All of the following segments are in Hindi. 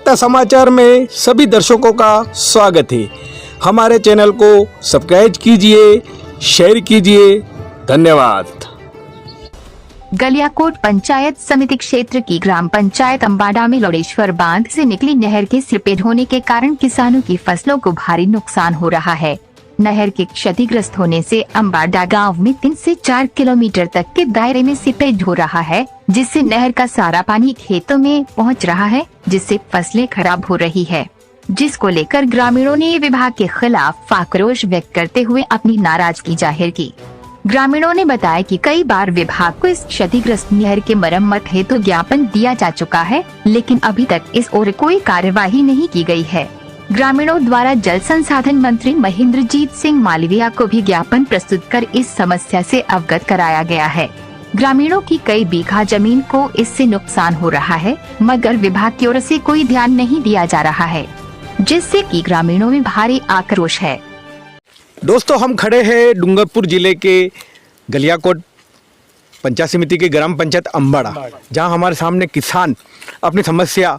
सत्ता समाचार में सभी दर्शकों का स्वागत है। हमारे चैनल को सब्सक्राइब कीजिए, शेयर कीजिए। धन्यवाद। गलियाकोट पंचायत समिति क्षेत्र की ग्राम पंचायत अम्बाड़ा में लोडेश्वर बांध से निकली नहर के सीपेज होने के कारण किसानों की फसलों को भारी नुकसान हो रहा है। नहर के क्षतिग्रस्त होने से अम्बाड़ा गांव में 3 से 4 किलोमीटर तक के दायरे में सीपेज हो रहा है, जिससे नहर का सारा पानी खेतों में पहुंच रहा है, जिससे फसलें खराब हो रही है, जिसको लेकर ग्रामीणों ने विभाग के खिलाफ आक्रोश व्यक्त करते हुए अपनी नाराजगी जाहिर की। ग्रामीणों ने बताया कि कई बार विभाग को इस क्षतिग्रस्त नहर के मरम्मत हेतु ज्ञापन दिया जा चुका है, लेकिन अभी तक इस ओर कोई कार्यवाही नहीं की गई है। ग्रामीणों द्वारा जल संसाधन मंत्री महेंद्रजीत सिंह मालवीया को भी ज्ञापन प्रस्तुत कर इस समस्या से अवगत कराया गया है। ग्रामीणों की कई बीघा जमीन को इससे नुकसान हो रहा है, मगर विभाग की ओर से कोई ध्यान नहीं दिया जा रहा है, जिससे कि ग्रामीणों में भारी आक्रोश है। दोस्तों, हम खड़े हैं डूंगरपुर जिले के गलियाकोट पंचायत समिति के ग्राम पंचायत अम्बाड़ा, जहां हमारे सामने किसान अपनी समस्या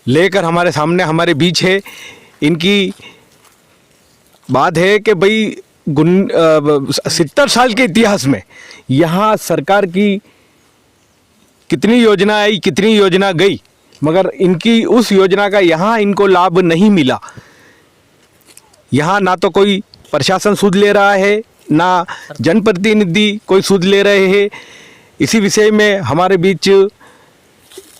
लेकर हमारे बीच है। इनकी बात है कि भाई 70 साल के इतिहास में यहाँ सरकार की कितनी योजना आई, कितनी योजना गई, मगर इनकी उस योजना का यहाँ इनको लाभ नहीं मिला। यहाँ ना तो कोई प्रशासन सूद ले रहा है, ना जनप्रतिनिधि कोई सूद ले रहे हैं। इसी विषय में हमारे बीच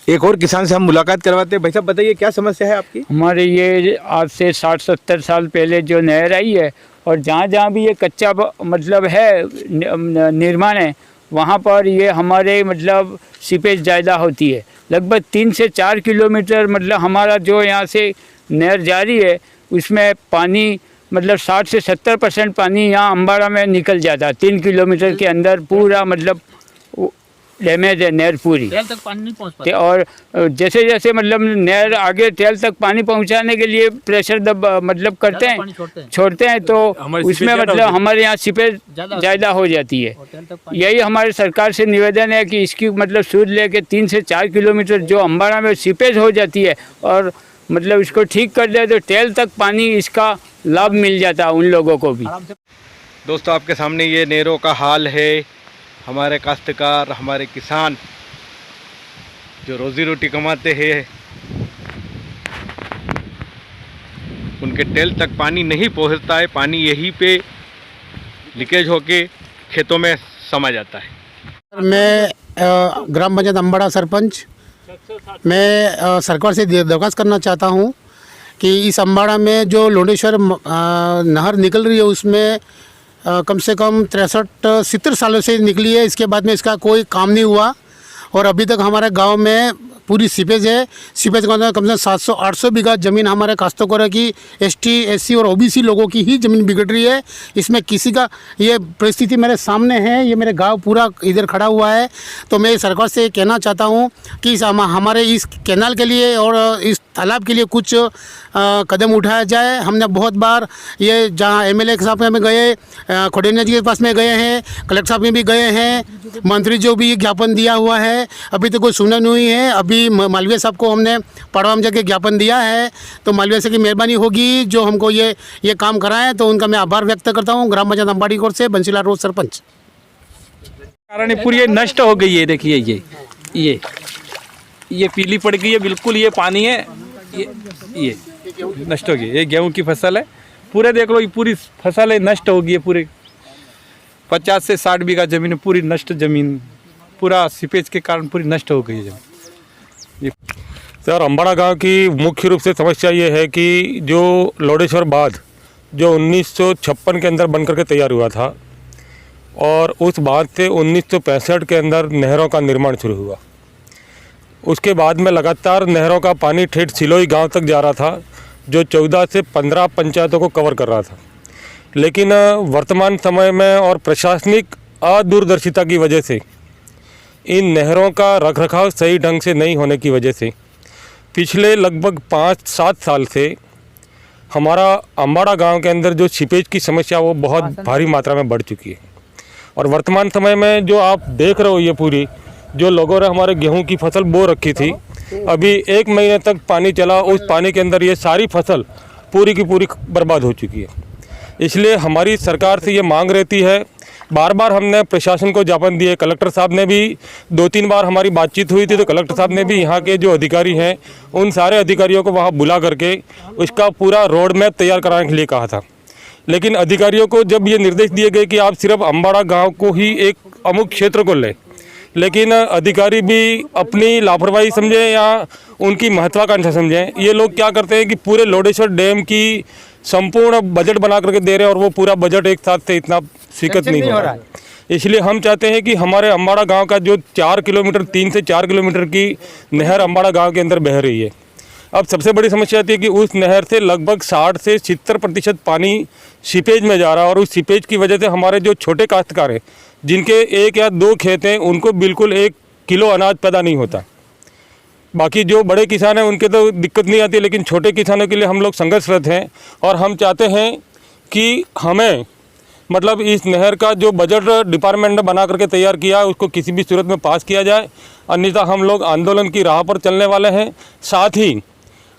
एक और किसान से हम मुलाकात करवाते हैं। भाई साहब, बताइए क्या समस्या है आपकी? हमारे ये आज से 60-70 साल पहले जो नहर आई है, और जहाँ जहाँ भी ये कच्चा मतलब है निर्माण है, वहाँ पर ये हमारे मतलब सीपेज ज़्यादा होती है। लगभग 3 से 4 किलोमीटर मतलब हमारा जो यहाँ से नहर जारी है, उसमें पानी मतलब 60 से 70% पानी यहाँ अम्बाड़ा में निकल जाता है। 3 किलोमीटर के अंदर पूरा मतलब डैमेज है नहर पूरी। टेल तक पानी नहीं पहुँच पाता। और जैसे जैसे मतलब नहर आगे टेल तक पानी पहुँचाने के लिए प्रेशर मतलब करते हैं, छोड़ते हैं तो उसमें मतलब हमारे यहाँ सीपेज ज़्यादा हो जाती है। यही हमारे सरकार से निवेदन है कि इसकी मतलब सूद लेके 3 से 4 किलोमीटर जो अम्बाड़ा में सीपेज हो जाती है, और मतलब इसको ठीक कर दे तो टेल तक पानी इसका लाभ मिल जाता है उन लोगों को भी। दोस्तों, आपके सामने ये नहरों का हाल है। हमारे काश्तकार, हमारे किसान जो रोज़ी रोटी कमाते हैं, उनके टेल तक पानी नहीं पहुंचता है। पानी यहीं पे लीकेज होके खेतों में समा जाता है। मैं ग्राम पंचायत अम्बाड़ा सरपंच, मैं सरकार से दरख्वास्त करना चाहता हूं कि इस अम्बाड़ा में जो लोडेश्वर नहर निकल रही है, उसमें कम से कम 63-70 सालों से निकली है। इसके बाद में इसका कोई काम नहीं हुआ, और अभी तक हमारे गांव में पूरी सीपेज है। सीपेज का अंदर कम से कम 700-800 बीघा ज़मीन हमारे काश्तकारों की, ST, SC और OBC लोगों की ही ज़मीन बिगड़ रही है। इसमें किसी का ये परिस्थिति मेरे सामने है, ये मेरे गांव पूरा इधर खड़ा हुआ है। तो मैं सरकार से कहना चाहता हूं कि हमारे इस कैनाल के लिए और इस तालाब के लिए कुछ कदम उठाया जाए। हमने बहुत बार ये जहाँ MLA साहब में गए, खोडेनिया जी के पास में गए हैं, कलेक्टर साहब में भी गए हैं, मंत्री जो भी ज्ञापन दिया हुआ है, अभी तो कोई सुनवाई नहीं है। अभी मालवीया साहब को हमने पड़वा में जाके ज्ञापन दिया है, तो मालवीया से की मेहरबानी होगी जो हमको ये काम कराएं, तो उनका मैं आभार व्यक्त करता हूँ। ग्राम पंचायत अम्बाड़ी कोट से बंसीलाल रोज सरपंच। कारण पूरी ये नष्ट हो गई है। देखिए ये पीली पड़ गई है बिल्कुल। ये पानी है, ये नष्ट हो गई। ये गेहूं की फसल है, पूरे देख लो, ये पूरी फसल है नष्ट हो गई है। पूरे 50 से 60 बीघा जमीन पूरी नष्ट, जमीन पूरा सीपेज के कारण पूरी नष्ट हो गई है जमीन। सर, अम्बाड़ा गांव की मुख्य रूप से समस्या ये है कि जो लोडेश्वर बांध जो 1956 के अंदर बनकर के तैयार हुआ था, और उस बांध से 1965 के अंदर नहरों का निर्माण शुरू हुआ। उसके बाद में लगातार नहरों का पानी ठेठ सिलोई गांव तक जा रहा था, जो 14 से 15 पंचायतों को कवर कर रहा था। लेकिन वर्तमान समय में और प्रशासनिक अदूरदर्शिता की वजह से, इन नहरों का रखरखाव सही ढंग से नहीं होने की वजह से पिछले लगभग 5-7 साल से हमारा अम्बाड़ा गांव के अंदर जो सीपेज की समस्या वो बहुत भारी मात्रा में बढ़ चुकी है। और वर्तमान समय में जो आप देख रहे हो, ये पूरी जो लोगों ने हमारे गेहूं की फसल बो रखी थी, अभी 1 महीने तक पानी चला, उस पानी के अंदर ये सारी फसल पूरी की पूरी बर्बाद हो चुकी है। इसलिए हमारी सरकार से ये मांग रहती है, बार बार हमने प्रशासन को ज्ञापन दिए, कलेक्टर साहब ने भी 2-3 बार हमारी बातचीत हुई थी, तो कलेक्टर साहब ने भी यहाँ के जो अधिकारी हैं उन सारे अधिकारियों को वहाँ बुला करके उसका पूरा रोड मैप तैयार कराने के लिए कहा था। लेकिन अधिकारियों को जब ये निर्देश दिए गए कि आप सिर्फ अम्बाड़ा गांव को ही एक अमुक क्षेत्र को लें, लेकिन अधिकारी भी अपनी लापरवाही समझें या उनकी महत्वाकांक्षा समझें, ये लोग क्या करते हैं कि पूरे लोडेश्वर डैम की संपूर्ण बजट बना करके दे रहे हैं और वो पूरा बजट एक साथ से इतना स्वीकृत नहीं हो रहा है। इसलिए हम चाहते हैं कि हमारे अम्बाड़ा गांव का जो 4 किलोमीटर 3 से 4 किलोमीटर की नहर अम्बाड़ा गांव के अंदर बह रही है, अब सबसे बड़ी समस्या आती है कि उस नहर से लगभग 60 से 70% पानी सीपेज में जा रहा है और उस सीपेज की वजह से हमारे जो छोटे काश्तकार हैं जिनके 1 या 2 खेत हैं उनको बिल्कुल 1 किलो अनाज पैदा नहीं होता। बाकी जो बड़े किसान हैं उनके तो दिक्कत नहीं आती, लेकिन छोटे किसानों के लिए हम लोग संघर्षरत हैं और हम चाहते हैं कि हमें मतलब इस नहर का जो बजट डिपार्टमेंट ने बना करके तैयार किया है उसको किसी भी सूरत में पास किया जाए, अन्यथा हम लोग आंदोलन की राह पर चलने वाले हैं। साथ ही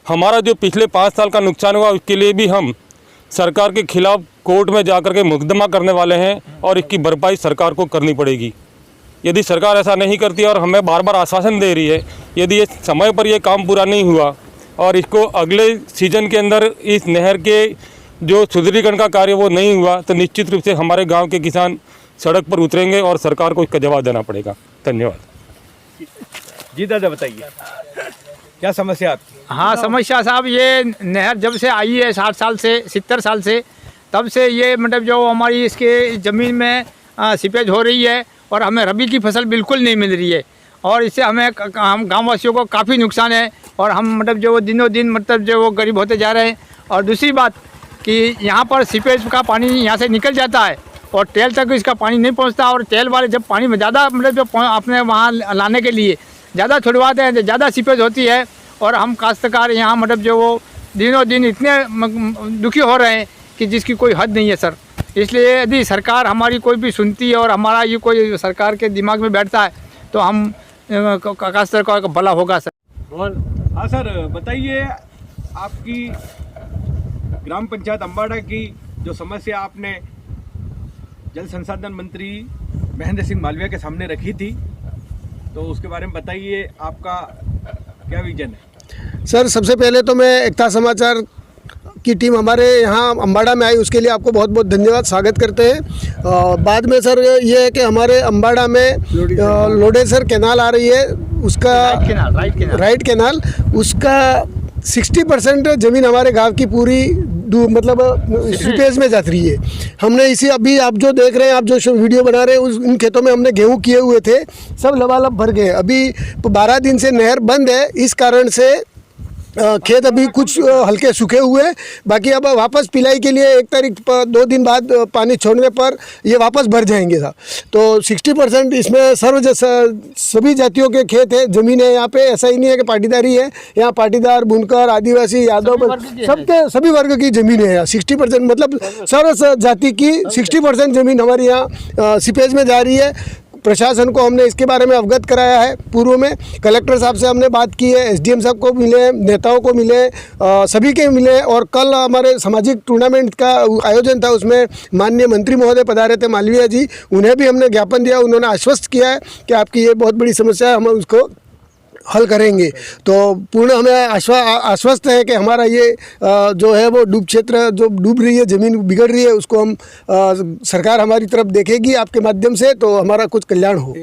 हमारा जो पिछले 5 साल का नुकसान हुआ उसके लिए भी हम सरकार के खिलाफ कोर्ट में जा कर के मुकदमा करने वाले हैं और इसकी भरपाई सरकार को करनी पड़ेगी। यदि सरकार ऐसा नहीं करती और हमें बार बार आश्वासन दे रही है, यदि ये समय पर ये काम पूरा नहीं हुआ और इसको अगले सीजन के अंदर इस नहर के जो सुदृढ़ीकरण का कार्य वो नहीं हुआ, तो निश्चित रूप से हमारे गांव के किसान सड़क पर उतरेंगे और सरकार को इसका जवाब देना पड़ेगा। धन्यवाद। जी दादा बताइए क्या समस्या आपकी? हाँ, समस्या साहब, ये नहर जब से आई है 60 साल से 70 साल से, तब से ये मतलब जो हमारी इसके ज़मीन में सीपेज हो रही है और हमें रबी की फसल बिल्कुल नहीं मिल रही है और इससे हम गाँव वासियों को काफ़ी नुकसान है और हम मतलब जो दिनों दिन मतलब जो वो गरीब होते जा रहे हैं। और दूसरी बात कि यहाँ पर सीपेज का पानी यहाँ से निकल जाता है और टेल तक इसका पानी नहीं पहुँचता और टेल वाले जब पानी में ज़्यादा मतलब जो अपने वहाँ लाने के लिए ज़्यादा छुड़वाते हैं, ज़्यादा सीपेज होती है और हम काश्तकार यहाँ मतलब जो वो दिनों दिन इतने दुखी हो रहे हैं कि जिसकी कोई हद नहीं है सर। इसलिए यदि सरकार हमारी कोई भी सुनती है और हमारा ये कोई सरकार के दिमाग में बैठता है तो हम काश्तकार का भला होगा सर। हाँ सर बताइए, आपकी ग्राम पंचायत अम्बाड़ा की जो समस्या आपने जल संसाधन मंत्री महेंद्र सिंह मालविया के सामने रखी थी, तो उसके बारे में बताइए, आपका क्या विजन है? सर सबसे पहले तो मैं एकता समाचार की टीम हमारे यहाँ अम्बाड़ा में आई उसके लिए आपको बहुत बहुत धन्यवाद, स्वागत करते हैं। बाद में सर ये है कि हमारे अम्बाड़ा में लोडेसर कैनाल आ रही है, उसका राइट कैनाल उसका 60% ज़मीन हमारे गांव की पूरी मतलब सीपेज में जाती रही है। हमने इसी अभी आप जो देख रहे हैं, आप जो वीडियो बना रहे हैं, उन खेतों में हमने गेहूं किए हुए थे, सब लबालब भर गए। अभी 12 दिन से नहर बंद है, इस कारण से खेत अभी कुछ हल्के सूखे हुए, बाकी अब वापस पिलाई के लिए 1 तारीख पर 2 दिन बाद पानी छोड़ने पर ये वापस भर जाएंगे साहब। तो 60% इसमें सभी जातियों के खेत है, ज़मीन है यहाँ पे। ऐसा ही नहीं है कि पाटीदारी है, यहाँ पाटीदार, बुनकर, आदिवासी, यादव सबके सभी वर्ग की ज़मीन है यहाँ। 60% मतलब सर्व जाति की 60% ज़मीन हमारी यहाँ सीपेज में जा रही है। प्रशासन को हमने इसके बारे में अवगत कराया है पूर्व में, कलेक्टर साहब से हमने बात की है, एसडीएम साहब को मिले, नेताओं को मिले, सभी के मिले। और कल हमारे सामाजिक टूर्नामेंट का आयोजन था, उसमें माननीय मंत्री महोदय पधारे थे मालविया जी, उन्हें भी हमने ज्ञापन दिया। उन्होंने आश्वस्त किया है कि आपकी ये बहुत बड़ी समस्या है, हम उसको हल करेंगे। तो पूर्ण हमें आश्वस्त है कि हमारा ये जो है वो डूब क्षेत्र जो डूब रही है, ज़मीन बिगड़ रही है, उसको हम सरकार हमारी तरफ देखेगी आपके माध्यम से, तो हमारा कुछ कल्याण हो।